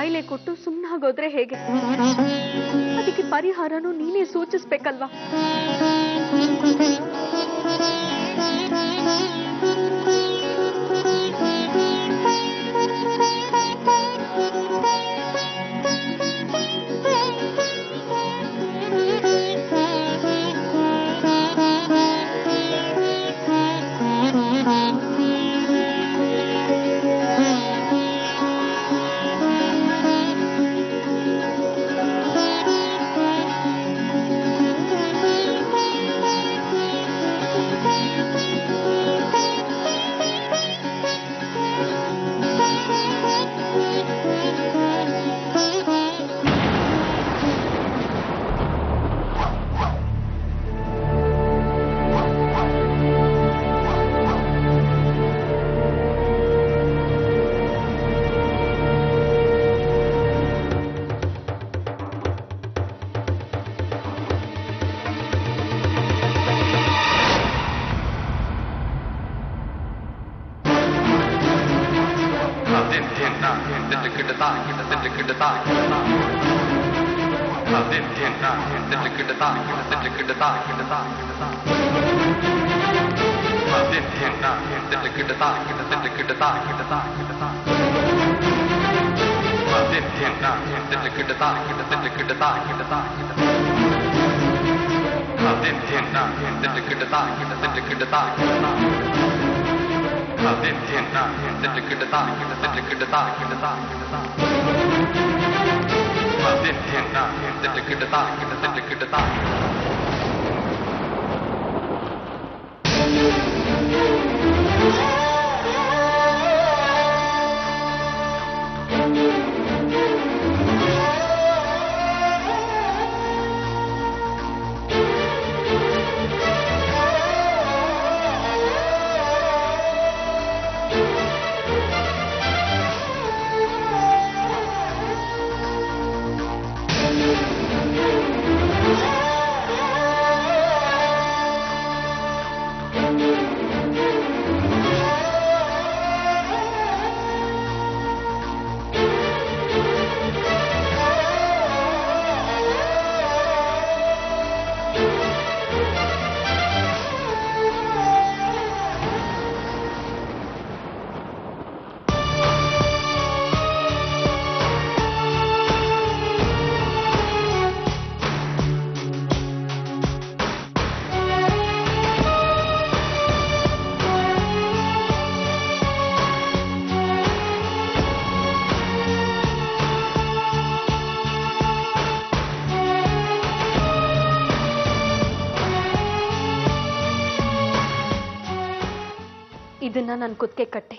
ಕಾಯಿಲೆ ಕೊಟ್ಟು ಸುಮ್ಮನಾಗೋದ್ರೆ ಹೇಗೆ? ಅದಕ್ಕೆ ಪರಿಹಾರನೂ ನೀನೇ ಸೂಚಿಸ್ಬೇಕಲ್ವಾ? ಇದನ್ನ ನನ್ನ ಕುತ್ತಿಗೆ ಕಟ್ಟಿ.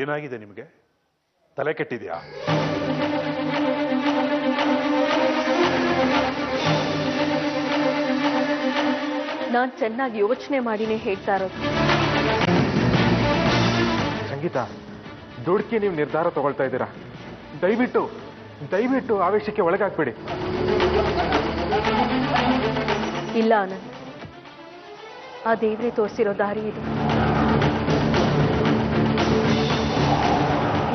ಏನಾಗಿದೆ ನಿಮಗೆ? ತಲೆ ಕೆಟ್ಟಿದ್ಯಾ? ನಾನ್ ಚೆನ್ನಾಗಿ ಯೋಚನೆ ಮಾಡಿನೇ ಹೇಳ್ತಾ ಇರೋದು. ಸಂಗೀತ, ದುಡುಕಿ ನೀವು ನಿರ್ಧಾರ ತಗೊಳ್ತಾ ಇದ್ದೀರಾ. ದಯವಿಟ್ಟು ಆವೇಶಕ್ಕೆ ಒಳಗಾಗ್ಬೇಡಿ. ಇಲ್ಲ ಆನಂದ್, ಆ ದೇವ್ರೆ ತೋರಿಸಿರೋ ದಾರಿ ಇದು.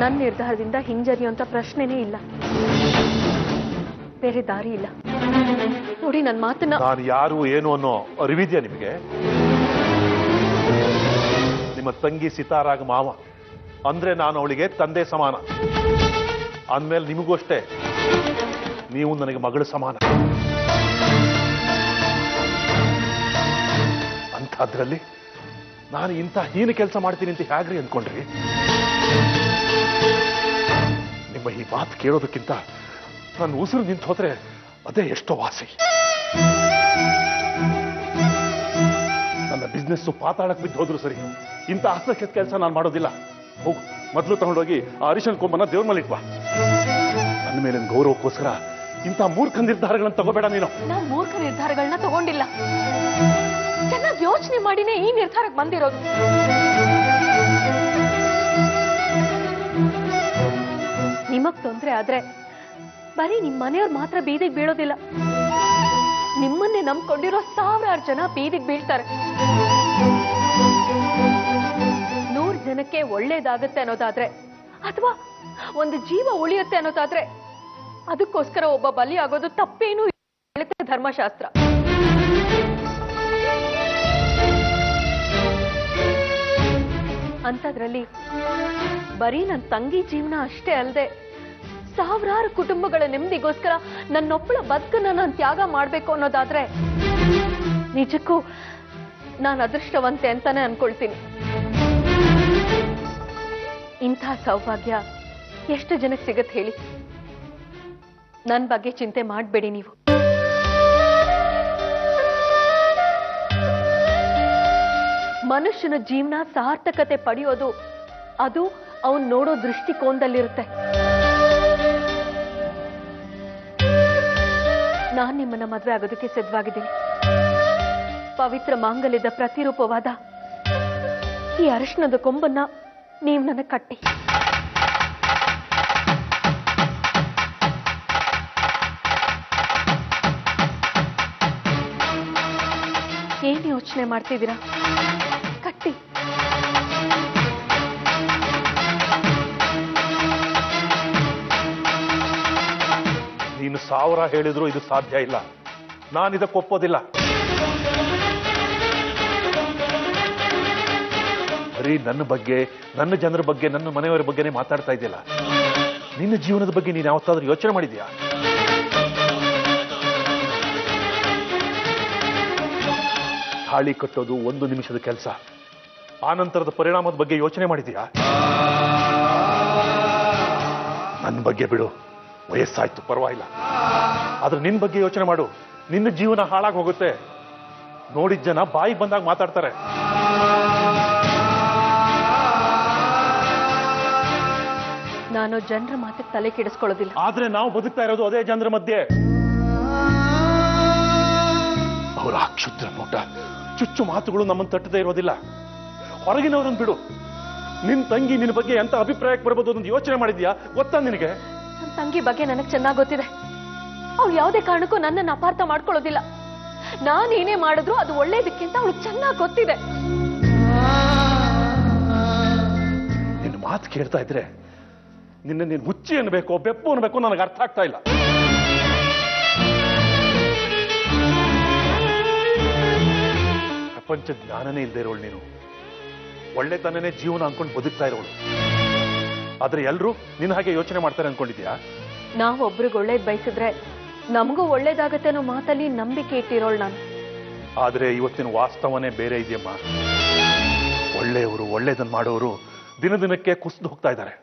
ನನ್ನ ನಿರ್ಧಾರದಿಂದ ಹಿಂಜರಿಯುವಂತ ಪ್ರಶ್ನೆನೇ ಇಲ್ಲ. ಬೇರೆ ದಾರಿ ಇಲ್ಲ. ನೋಡಿ, ನನ್ನ ಮಾತನ್ನ. ನಾನು ಯಾರು ಏನು ಅನ್ನೋ ಅರಿವಿದ್ಯಾ ನಿಮಗೆ? ನಿಮ್ಮ ತಂಗಿ ಸಿತಾರಾಗ ಮಾವ ಅಂದ್ರೆ ನಾನು ಅವಳಿಗೆ ತಂದೆ ಸಮಾನ. ಅಂದ್ಮೇಲೆ ನಿಮಗೂ ಅಷ್ಟೇ, ನೀವು ನನಗೆ ಮಗಳು ಸಮಾನ. ಅಂಥದ್ರಲ್ಲಿ ನಾನು ಇಂಥ ಹೀನ ಕೆಲಸ ಮಾಡ್ತೀನಿ ಅಂತ ಹೇಗ್ರಿ ಅಂದ್ಕೊಂಡ್ರಿ? ನಿಮ್ಮ ಈ ಮಾತು ಕೇಳೋದಕ್ಕಿಂತ ನನ್ನ ಉಸಿರು ನಿಂತು ಹೋದ್ರೆ ಅದೇ ಎಷ್ಟೋ ವಾಸಿ. ನನ್ನ ಬಿಸ್ನೆಸ್ ಪಾತಾಳಕ್ಕೆ ಬಿದ್ದು ಹೋದ್ರು ಸರಿ, ಇಂಥ ಅಸಹ್ಯದ ಕೆಲಸ ನಾನು ಮಾಡೋದಿಲ್ಲ. ಹೋಗು, ಮೊದಲು ತಗೊಂಡೋಗಿ ಆ ಅರಿಶನ್ ಕೊಂಬನ್ನ ದೇವ್ರ ಮೇಲೆ ಇಟ್ವಾ. ನನ್ನ ಮೇಲಿನ ಗೌರವಕ್ಕೋಸ್ಕರ ಇಂಥ ಮೂರ್ಖ ನಿರ್ಧಾರಗಳನ್ನು ತಗೋಬೇಡ ನೀನು. ನಾನ್ ಮೂರ್ಖ ನಿರ್ಧಾರಗಳನ್ನ ತಗೊಂಡಿಲ್ಲ, ಚೆನ್ನಾಗಿ ಯೋಚನೆ ಮಾಡಿನೇ ಈ ನಿರ್ಧಾರಕ್ಕೆ ಬಂದಿರೋದು. ನಿಮಗ್ ತೊಂದ್ರೆ ಆದ್ರೆ ಬರೀ ನಿಮ್ ಮನೆಯವ್ರು ಮಾತ್ರ ಬೀದಿಗೆ ಬೀಳೋದಿಲ್ಲ, ನಿಮ್ಮನ್ನೇ ನಂಬ್ಕೊಂಡಿರೋ ಸಾವಿರಾರು ಜನ ಬೀದಿಗೆ ಬೀಳ್ತಾರೆ. 100 ಜನಕ್ಕೆ ಒಳ್ಳೇದಾಗತ್ತೆ ಅನ್ನೋದಾದ್ರೆ ಅಥವಾ ಒಂದು ಜೀವ ಉಳಿಯುತ್ತೆ ಅನ್ನೋದಾದ್ರೆ ಅದಕ್ಕೋಸ್ಕರ ಒಬ್ಬ ಬಲಿ ಆಗೋದು ತಪ್ಪೇನು ಹೇಳುತ್ತೆ ಧರ್ಮಶಾಸ್ತ್ರ. ಅಂಥದ್ರಲ್ಲಿ ಬರೀ ನನ್ನ ತಂಗಿ ಜೀವನ ಅಷ್ಟೇ ಅಲ್ಲದೆ ಸಾವಿರಾರು ಕುಟುಂಬಗಳ ನೆಮ್ಮದಿಗೋಸ್ಕರ ನನ್ನೊಬ್ಬಳ ಬದುಕನ್ನ ನಾನು ತ್ಯಾಗ ಮಾಡ್ಬೇಕು ಅನ್ನೋದಾದ್ರೆ ನಿಜಕ್ಕೂ ನಾನು ಅದೃಷ್ಟವಂತೆ ಅಂತಾನೆ ಅನ್ಕೊಳ್ತೀನಿ. ಇಂಥ ಸೌಭಾಗ್ಯ ಎಷ್ಟು ಜನಕ್ಕೆ ಸಿಗತ್ತೆ ಹೇಳಿ? ನನ್ನ ಬಗ್ಗೆ ಚಿಂತೆ ಮಾಡಬೇಡಿ ನೀವು. ಮನುಷ್ಯನ ಜೀವನ ಸಾರ್ಥಕತೆ ಪಡೆಯೋದು ಅದು ಅವನು ನೋಡೋ ದೃಷ್ಟಿಕೋನದಲ್ಲಿರುತ್ತೆ. ನಾನು ನಿಮ್ಮನ್ನ ಮದುವೆ ಆಗೋದಕ್ಕೆ ಸಿದ್ಧವಾಗಿದ್ದೀನಿ. ಪವಿತ್ರ ಮಾಂಗಲ್ಯದ ಪ್ರತಿರೂಪವಾದ ಈ ಅರಿಶಿಣದ ಕೊಂಬನ್ನ ನೀವು ನನಗೆ ಕಟ್ಟಿ. ಏನ್ ಯೋಚನೆ ಮಾಡ್ತಿದ್ದೀರಾ? ಕಟ್ಟಿ. ನೀನು 1000 ಹೇಳಿದ್ರು ಇದು ಸಾಧ್ಯ ಇಲ್ಲ. ನಾನು ಇದಕ್ಕೊಪ್ಪೋದಿಲ್ಲ. ಬರೀ ನನ್ನ ಬಗ್ಗೆ, ನನ್ನ ಜನರ ಬಗ್ಗೆ, ನನ್ನ ಮನೆಯವರ ಬಗ್ಗೆನೇ ಮಾತಾಡ್ತಾ ಇದೆಯಲ್ಲ. ನಿನ್ನ ಜೀವನದ ಬಗ್ಗೆ ನೀನು ಯಾವತ್ತಾದ್ರೂ ಯೋಚನೆ ಮಾಡಿದ್ಯಾ? ತಾಳಿ ಕಟ್ಟೋದು 1 ನಿಮಿಷದ ಕೆಲಸ. ಆ ನಂತರದ ಪರಿಣಾಮದ ಬಗ್ಗೆ ಯೋಚನೆ ಮಾಡಿದ್ಯಾ? ನನ್ನ ಬಗ್ಗೆ ಬಿಡು, ವಯಸ್ಸಾಯ್ತು, ಪರವಾಗಿಲ್ಲ. ಆದ್ರೆ ನಿನ್ನ ಬಗ್ಗೆ ಯೋಚನೆ ಮಾಡು. ನಿನ್ನ ಜೀವನ ಹಾಳಾಗಿ ಹೋಗುತ್ತೆ. ನೋಡಿದ ಜನ ಬಾಯಿಗೆ ಬಂದಾಗ ಮಾತಾಡ್ತಾರೆ. ನಾನು ಜನರ ಮಾತಿಗೆ ತಲೆ ಕೆಡಿಸ್ಕೊಳ್ಳೋದಿಲ್ಲ. ಆದ್ರೆ ನಾವು ಬದುಕ್ತಾ ಇರೋದು ಅದೇ ಜನರ ಮಧ್ಯೆ. ಅವರ ಕ್ಷುದ್ರ ನೋಟ, ಚುಚ್ಚು ಮಾತುಗಳು ನಮ್ಮನ್ನು ತಟ್ಟದೇ ಇರೋದಿಲ್ಲ. ಹೊರಗಿನವರನ್ನು ಬಿಡು. ನಿನ್ ತಂಗಿ ನಿನ್ನ ಬಗ್ಗೆ ಎಂತ ಅಭಿಪ್ರಾಯಕ್ಕೆ ಬರ್ಬೋದು ಅನ್ನೋದು ಯೋಚನೆ ಮಾಡಿದ್ಯಾ? ಗೊತ್ತಾ ನಿನಗೆ? ನನ್ನ ತಂಗಿ ಬಗ್ಗೆ ನನಗೆ ಚೆನ್ನಾಗಿ ಗೊತ್ತಿದೆ. ಅವಳು ಯಾವುದೇ ಕಾರಣಕ್ಕೂ ನನ್ನನ್ನು ಅಪಾರ್ಥ ಮಾಡ್ಕೊಳ್ಳೋದಿಲ್ಲ. ನಾನೇನೇ ಮಾಡಿದ್ರು ಅದು ಒಳ್ಳೇದಕ್ಕಿಂತ ಅವಳು ಚೆನ್ನಾಗಿ ಗೊತ್ತಿದೆ. ನಿನ್ನ ಮಾತು ಕೇಳ್ತಾ ಇದ್ರೆ ನಿನ್ನ ನೀನು ಹುಚ್ಚಿ ಅನ್ಬೇಕು, ಬೆಪ್ಪು ಅನ್ಬೇಕು, ನನಗೆ ಅರ್ಥ ಆಗ್ತಾ ಇಲ್ಲ. ಪ್ರಪಂಚ ಜ್ಞಾನನೇ ಇಲ್ಲದೆ ಇರೋಳು ನೀನು. ಒಳ್ಳೆತನನೇ ಜೀವನ ಅನ್ಕೊಂಡು ಬದುಕ್ತಾ ಇರೋಳು. ಆದ್ರೆ ಎಲ್ರು ನಿನ್ನ ಹಾಗೆ ಯೋಚನೆ ಮಾಡ್ತಾರೆ ಅನ್ಕೊಂಡಿದ್ಯಾ? ನಾವು ಒಬ್ರಿಗೆ ಒಳ್ಳೇದ್ ಬಯಸಿದ್ರೆ ನಮಗೂ ಒಳ್ಳೇದಾಗತ್ತೆ ಅನ್ನೋ ಮಾತಲ್ಲಿ ನಂಬಿಕೆ ಇಟ್ಟಿರೋಳು ನಾನು. ಆದ್ರೆ ಇವತ್ತಿನ ವಾಸ್ತವನೇ ಬೇರೆ ಇದೆಯಮ್ಮ. ಒಳ್ಳೆಯವರು, ಒಳ್ಳೇದನ್ನ ಮಾಡೋರು ದಿನ ದಿನಕ್ಕೆ ಕುಸಿದು ಹೋಗ್ತಾ ಇದ್ದಾರೆ.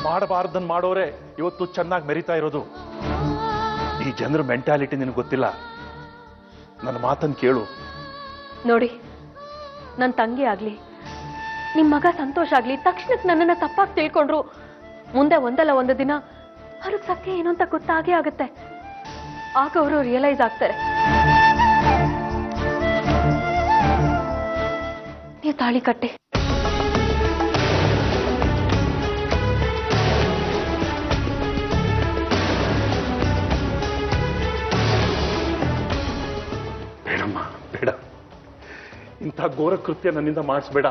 ಮಾಡಬಾರ್ದನ್ ಮಾಡೋರೆ ಇವತ್ತು ಚೆನ್ನಾಗಿ ಮೆರಿತಾ ಇರೋದು. ಈ ಜನರ ಮೆಂಟಾಲಿಟಿ ನಿನಗೆ ಗೊತ್ತಿಲ್ಲ. ನನ್ನ ಮಾತನ್ನು ಕೇಳು. ನೋಡಿ, ನನ್ನ ತಂಗಿ ಆಗ್ಲಿ, ನಿಮ್ ಮಗ ಸಂತೋಷ ಆಗ್ಲಿ, ತಕ್ಷಣಕ್ಕೆ ನನ್ನನ್ನ ತಪ್ಪಾಗಿ ತಿಳ್ಕೊಂಡ್ರು ಮುಂದೆ ಒಂದಲ್ಲ ಒಂದು ದಿನ ಅವ್ರಿಗೆ ಸತ್ಯ ಏನು ಅಂತ ಗೊತ್ತಾಗೇ ಆಗುತ್ತೆ. ಆಗ ಅವರು ರಿಯಲೈಸ್ ಆಗ್ತಾರೆ. ನೀವು ತಾಳಿ ಕಟ್ಟಿ. ಬೇಡಮ್ಮ, ಬೇಡ. ಇಂಥ ಘೋರ ಕೃತ್ಯ ನನ್ನಿಂದ ಮಾಡಿಸ್ಬೇಡ.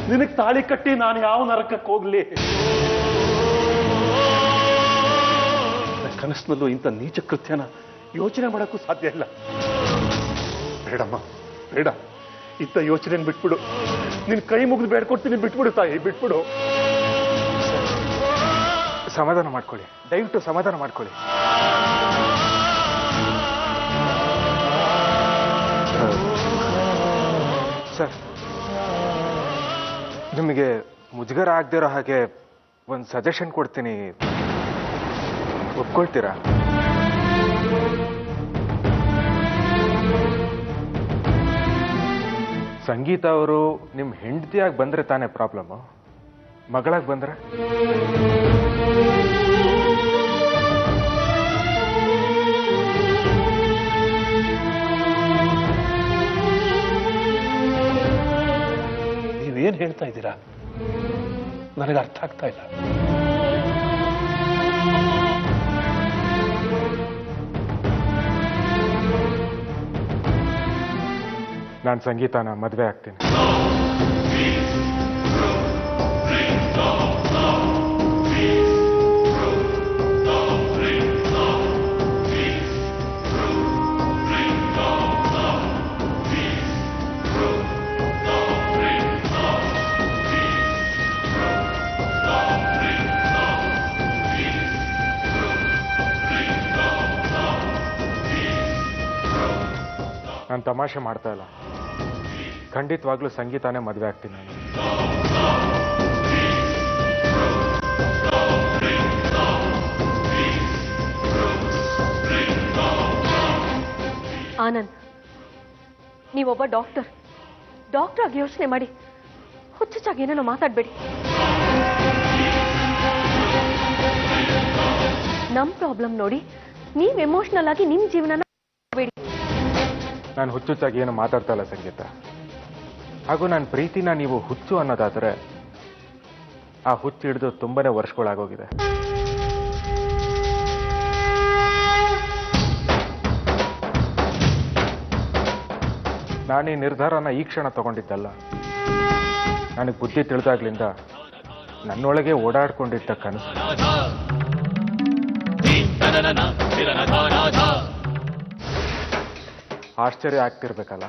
ನಿನಗೆ ತಾಳಿ ಕಟ್ಟಿ ನಾನು ಯಾವ ನರಕಕ್ಕೆ ಹೋಗ್ಲಿ? ಕನಸಿನಲ್ಲೂ ಇಂಥ ನೀಚ ಕೃತ್ಯನ ಯೋಚನೆ ಮಾಡಕ್ಕೂ ಸಾಧ್ಯ ಇಲ್ಲ. ಬೇಡಮ್ಮ, ಬೇಡ. ಇಂಥ ಯೋಚನೆ ಬಿಟ್ಬಿಡು. ನಿನ್ ಕೈ ಮುಗಿದು ಬೇಡ್ಕೊಡ್ತೀನಿ, ಬಿಟ್ಬಿಡು ತಾಯಿ, ಬಿಟ್ಬಿಡು. ಸಮಾಧಾನ ಮಾಡ್ಕೊಳ್ಳಿ, ದಯವಿಟ್ಟು ಸಮಾಧಾನ ಮಾಡ್ಕೊಳ್ಳಿ. ಸರ್, ನಿಮಗೆ ಮುಜುಗರ ಆಗದಿರೋ ಹಾಗೆ ಒಂದು ಸಜೆಷನ್ ಕೊಡ್ತೀನಿ, ಒಪ್ಕೊಳ್ತೀರಾ? ಸಂಗೀತ ಅವರು ನಿಮ್ಮ ಹೆಂಡತಿಯಾಗಿ ಬಂದರೆ ತಾನೇ ಪ್ರಾಬ್ಲಮ್ಮು, ಮಗಳಾಗಿ ಬಂದರೆ? ನೀವೇನು ಹೇಳ್ತಾ ಇದ್ದೀರಾ? ನನಗೆ ಅರ್ಥ ಆಗ್ತಾ ಇಲ್ಲ. ನಾನು ಸಂಗೀತನ ಮದುವೆ ಆಗ್ತೀನಿ. ನಾನು ತಮಾಷೆ ಮಾಡ್ತಾ ಇಲ್ಲ, ಖಂಡಿತವಾಗ್ಲೂ ಸಂಗೀತನೇ ಮದುವೆ ಆಗ್ತೀನಿ ನಾನು. ಆನಂದ್, ನೀವೊಬ್ಬ ಡಾಕ್ಟರ್ ಆಗಿ ಯೋಚನೆ ಮಾಡಿ, ಹುಚ್ಚುಚ್ಚಾಗಿ ಏನೇನೋ ಮಾತಾಡ್ಬೇಡಿ. ನಮ್ ಪ್ರಾಬ್ಲಮ್ ನೋಡಿ ನೀವ್ ಎಮೋಷನಲ್ ಆಗಿ ನಿಮ್ ಜೀವನನ ಬೇಡಿ. ನಾನು ಹುಚ್ಚುಚ್ಚಾಗಿ ಏನು ಮಾತಾಡ್ತಾ ಇಲ್ಲ ಸಂಗೀತ. ಹಾಗೂ ನನ್ನ ಪ್ರೀತಿನ ನೀವು ಹುಚ್ಚು ಅನ್ನೋದಾದರೆ ಆ ಹುಚ್ಚು ಹಿಡಿದು ತುಂಬಾನೇ ವರ್ಷಗಳಾಗೋಗಿದೆ. ನಾನು ಈ ನಿರ್ಧಾರನ ಈ ಕ್ಷಣ ತಗೊಂಡಿದ್ದಲ್ಲ. ನನಗೆ ಬುದ್ಧಿ ತಿಳಿದಾಗ್ಲಿಂದ ನನ್ನೊಳಗೆ ಓಡಾಡ್ಕೊಂಡಿದ್ದ ಕನಸು. ಆಶ್ಚರ್ಯ ಆಗ್ತಿರ್ಬೇಕಲ್ಲ.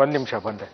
ಒಂದು ನಿಮಿಷ ಬಂದೆ.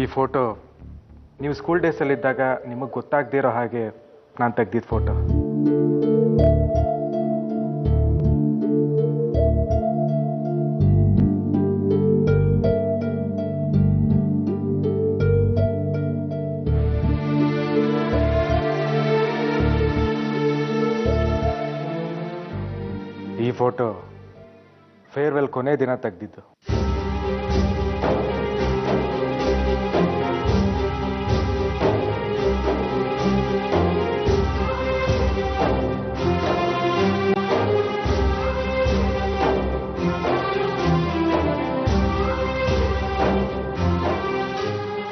ಈ ಫೋಟೋ ನೀವು ಸ್ಕೂಲ್ ಡೇಸಲ್ಲಿದ್ದಾಗ ನಿಮಗೆ ಗೊತ್ತಾಗದೇ ಇರೋ ಹಾಗೆ ನಾನು ತೆಗ್ದಿದ್ದ ಫೋಟೋ. ಈ ಫೋಟೋ ಫೇರ್ವೆಲ್ ಕೊನೆ ದಿನ ತೆಗ್ದಿದ್ದು.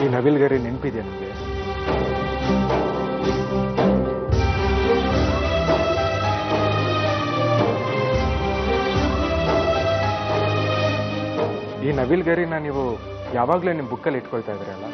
ಈ ನವಿಲ್ಗರಿ ನೆನಪಿದೆ ನನಗೆ. ಈ ನವಿಲ್ಗರಿನ ನೀವು ಯಾವಾಗಲೂ ನಿಮ್ಮ ಬುಕ್ಕಲ್ಲಿ ಇಟ್ಕೊಳ್ತಾ ಇದ್ರಲ್ಲ.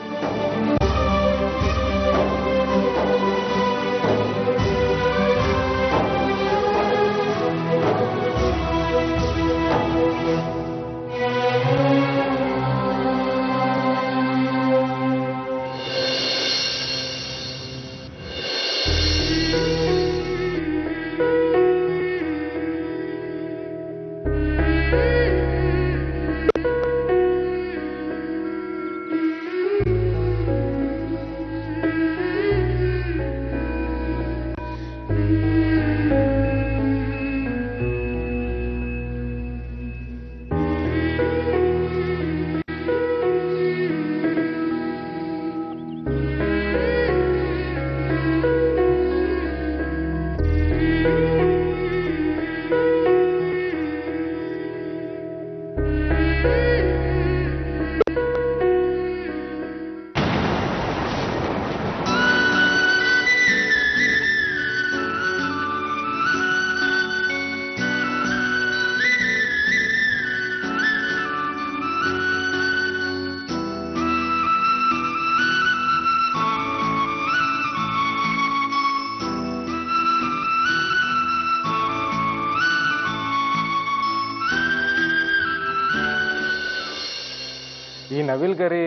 ಈ ನವಿಲ್ಗರಿ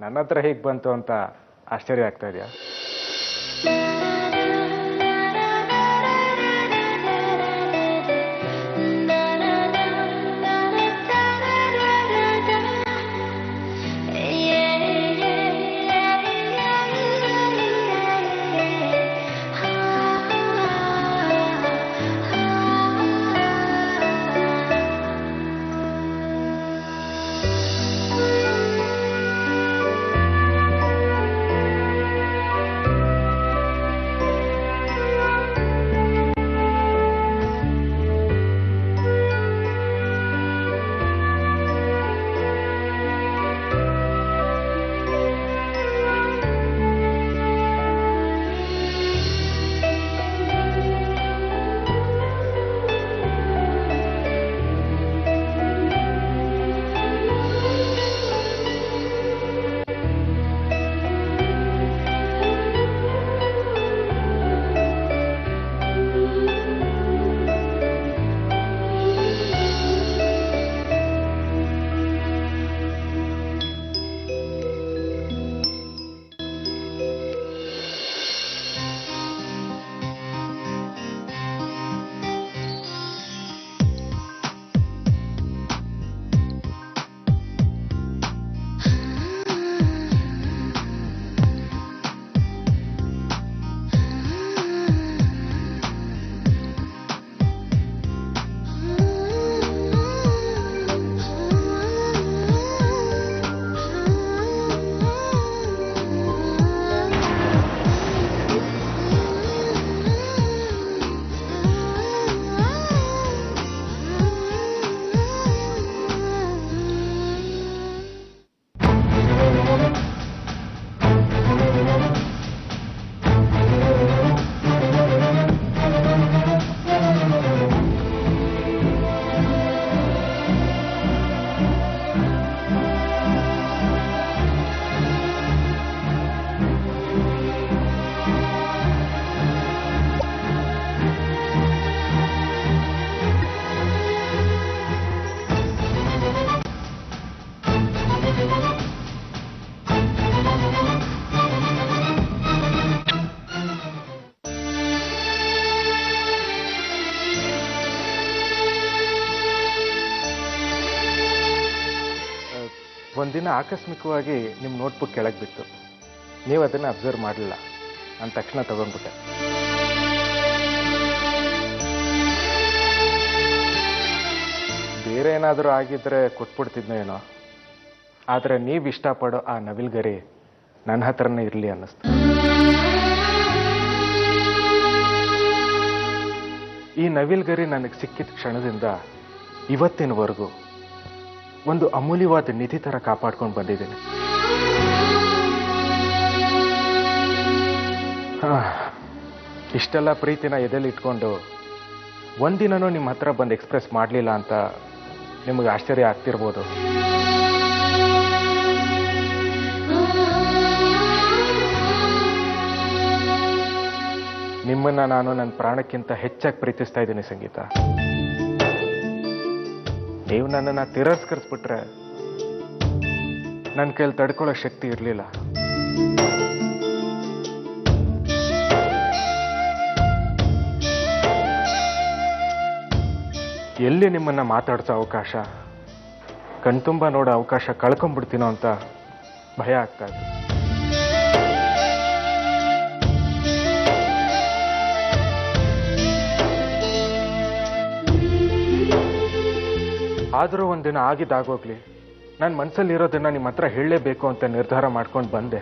ನನ್ನ ಹತ್ರ ಹೇಗೆ ಬಂತು ಅಂತ ಆಶ್ಚರ್ಯ ಆಗ್ತಾ ಇದೆಯಾ? ಒಂದಿನ ಆಕಸ್ಮಿಕವಾಗಿ ನಿಮ್ಮ ನೋಟ್ಬುಕ್ ಕೆಳಗೆ ಬಿತ್ತು. ನೀವು ಅದನ್ನು ಅಬ್ಸರ್ವ್ ಮಾಡಲಿಲ್ಲ. ನಾನು ತಕ್ಷಣ ತಗೊಂಡ್ಬಿಟ್ಟೆ. ಬೇರೆ ಏನಾದರೂ ಆಗಿದ್ರೆ ಕೊಟ್ಬಿಡ್ತಿದ್ನೋ ಏನೋ. ಆದರೆ ನೀವು ಇಷ್ಟಪಡೋ ಆ ನವಿಲ್ಗರಿ ನನ್ನ ಹತ್ರನೇ ಇರಲಿ ಅನ್ನಿಸ್ತು. ಈ ನವಿಲ್ಗರಿ ನನಗೆ ಸಿಕ್ಕಿದ ಕ್ಷಣದಿಂದ ಇವತ್ತಿನವರೆಗೂ ಒಂದು ಅಮೂಲ್ಯವಾದ ನಿಧಿ ಥರ ಕಾಪಾಡ್ಕೊಂಡು ಬಂದಿದ್ದೀನಿ. ಇಷ್ಟೆಲ್ಲ ಪ್ರೀತಿನ ಎದೆಲಿ ಇಟ್ಕೊಂಡು ಒಂದಿನನೂ ನಿಮ್ಮ ಹತ್ರ ಬಂದು ಎಕ್ಸ್ಪ್ರೆಸ್ ಮಾಡಲಿಲ್ಲ ಅಂತ ನಿಮಗೆ ಆಶ್ಚರ್ಯ ಆಗ್ತಿರ್ಬೋದು. ನಿಮ್ಮನ್ನ ನಾನು ನನ್ನ ಪ್ರಾಣಕ್ಕಿಂತ ಹೆಚ್ಚಾಗಿ ಪ್ರೀತಿಸ್ತಾ ಇದ್ದೀನಿ ಸಂಗೀತ. ನೀವು ನನ್ನನ್ನು ತಿರಸ್ಕರಿಸ್ಬಿಟ್ರೆ ನನ್ನ ಕೈಲಿ ತಡ್ಕೊಳ್ಳೋ ಶಕ್ತಿ ಇರಲಿಲ್ಲ. ಎಲ್ಲಿ ನಿಮ್ಮನ್ನ ಮಾತಾಡ್ಸೋ ಅವಕಾಶ, ಕಣ್ತುಂಬ ನೋಡೋ ಅವಕಾಶ ಕಳ್ಕೊಂಡ್ಬಿಡ್ತೀನೋ ಅಂತ ಭಯ ಆಗ್ತಾ ಇದೆ. ಆದರೂ ಒಂದಿನ ಆಗಿದ್ದಾಗೋಗ್ಲಿ, ನನ್ನ ಮನಸ್ಸಲ್ಲಿರೋದನ್ನ ನಿಮ್ಮ ಹತ್ರ ಹೇಳಲೇಬೇಕು ಅಂತ ನಿರ್ಧಾರ ಮಾಡ್ಕೊಂಡು ಬಂದೆ.